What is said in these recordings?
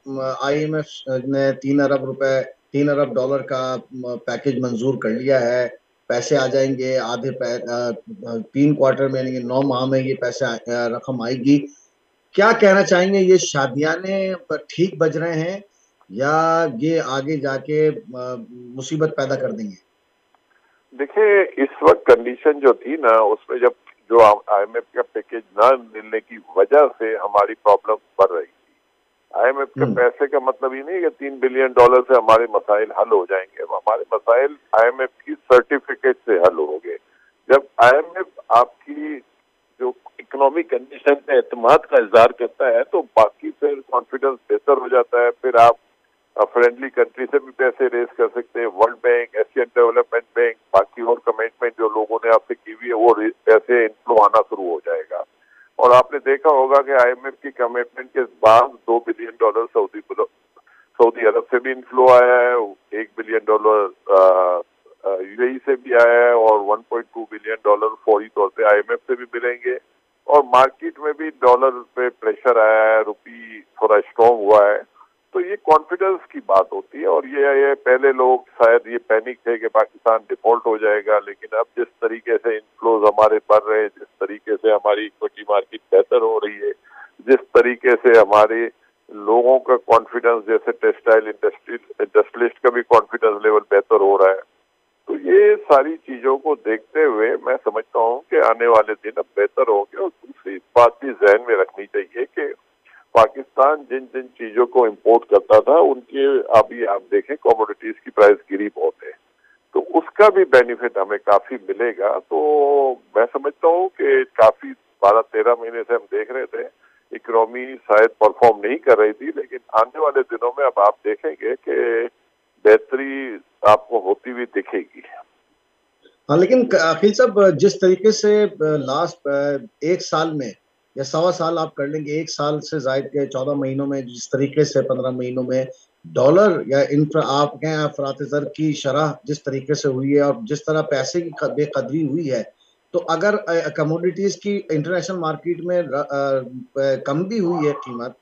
I am F نے 3 ارب dollar کا package منظور کر لیا ہے. پیسے آ جائیں گے آدھے 3 کوارٹر میں، یعنی 9 ماہ میں یہ پیسے رقم آئے گی. کیا کہنا چاہیں گے، یہ شادیانے ٹھیک بج رہے ہیں یا یہ آگے جا کے مصیبت پیدا کر دیں گے؟ دیکھیں اس وقت کنڈیشن جو تھی نا، اس میں جب جو آئی ایم ایف کا پیکج نہ ملنے کی وجہ سے ہماری پرابلم بڑھ رہی تھی. آئی ایم ایف کے پیسے کا مطلب یہ نہیں کہ $3 بلین سے ہمارے مسائل حل ہو جائیں گے. ہمارے مسائل آئی ایم ایف کی سرٹیفکیٹ سے حل ہو گئے. جب آئی ایم ایف آپ کی جو اکنامک کنڈیشن پہ اعتماد کا اظہار کرتا ہے تو باقی پھر کانفیڈنس بہتر ہو جاتا ہے. پھر آپ فرینڈلی کنٹری سے بھی پیسے ریز کر سکتے ہیں. World bank, Asian development bank, باقی اور کمٹمنٹ جو لوگوں نے آپ سے کی ہوئی ہے وہ پیسے انفلو آنا شروع ہو جائے گا. اور آپ نے دیکھا ہوگا کہ آئی ایم ایف کی کمٹمنٹ کے بعد $2 بلین سعودی عرب سے بھی انفلو آیا ہے، $1 بلین یو اے ای سے بھی آیا ہے، اور $1.2 بلین فوری طور پہ آئی ایم ایف سے بھی ملیں گے. اور مارکیٹ میں بھی ڈالر پہ پریشر آیا ہے، روپی تھوڑا اسٹرانگ ہوا ہے. تو یہ کانفیڈنس کی بات ہوتی ہے. اور یہ پہلے لوگ شاید یہ پینک تھے کہ پاکستان ڈیفالٹ ہو جائے گا، لیکن اب جس طریقے سے انفلوز ہمارے بڑھ رہے ہیں، جس طریقے سے ہماری اکوٹی مارکیٹ بہتر ہو رہی ہے، جس طریقے سے ہمارے لوگوں کا کانفیڈنس، جیسے ٹیکسٹائل انڈسٹریلسٹ کا بھی کانفیڈنس لیول بہتر ہو رہا ہے، تو یہ ساری چیزوں کو دیکھتے ہوئے میں سمجھتا ہوں کہ آنے والے دن اب بہتر ہوں گے. اور دوسری بات بھی ذہن میں رکھنی چاہیے کہ پاکستان جن جن چیزوں کو امپورٹ کرتا تھا ان کے ابھی آپ دیکھیں کموڈیٹیز کی پرائس گری بہت ہے، تو اس کا بھی بینیفٹ ہمیں کافی ملے گا. تو میں سمجھتا ہوں کہ کافی 12-13 مہینے سے ہم دیکھ رہے تھے اکنامی شاید پرفارم نہیں کر رہی تھی، لیکن آنے والے دنوں میں اب آپ دیکھیں گے کہ بہتری آپ کو ہوتی ہوئی دکھے گی. ہاں، لیکن عقیل صاحب، جس طریقے سے لاسٹ 1 سال میں یا 1.25 سال آپ کر لیں گے، 1 سال سے زائد کے 14 مہینوں میں، جس طریقے سے 15 مہینوں میں ڈالر یا آپ کہیں افراط زر کی شرح جس طریقے سے ہوئی ہے اور جس طرح پیسے کی بے قدری ہوئی ہے، تو اگر کموڈیٹیز کی انٹرنیشنل مارکیٹ میں کم بھی ہوئی ہے قیمت،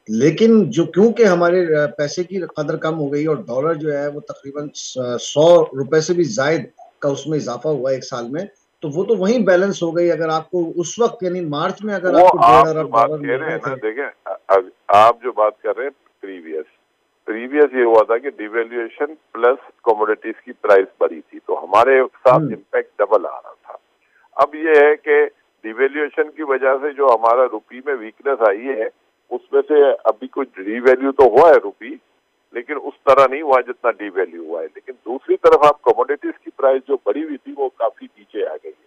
لیکن جو کیونکہ ہمارے پیسے کی قدر کم ہو گئی اور ڈالر جو ہے وہ تقریباً 100 روپے سے بھی زائد کا اس میں اضافہ ہوا 1 سال میں، تو وہ تو وہیں بیلنس ہو گئی. اگر آپ کو اس وقت یعنی مارچ میں اگر وہ آپ کو ڈیڑھ آپ جو ارب بات ڈالر کہہ مل رہے رہے ہیں نا، تھے. دیکھیں آپ جو بات کر رہے ہیں پریویس یہ ہوا تھا کہ ڈیویلیویشن پلس کوموڈیٹیز کی پرائس بڑھی تھی، تو ہمارے ساتھ امپیکٹ ڈبل آ رہا تھا. اب یہ ہے کہ ڈیویلیویشن کی وجہ سے جو ہمارا روپی میں ویکنس آئی ہے، اس میں سے ابھی کچھ ری ویلیو تو ہوا ہے روپی، لیکن اس طرح نہیں ہوا جتنا ڈی ویلیو ہوا ہے. لیکن دوسری طرف آپ کوموڈیٹیز کی پرائس جو بڑھی ہوئی تھی وہ کافی نیچے آ گئی ہے.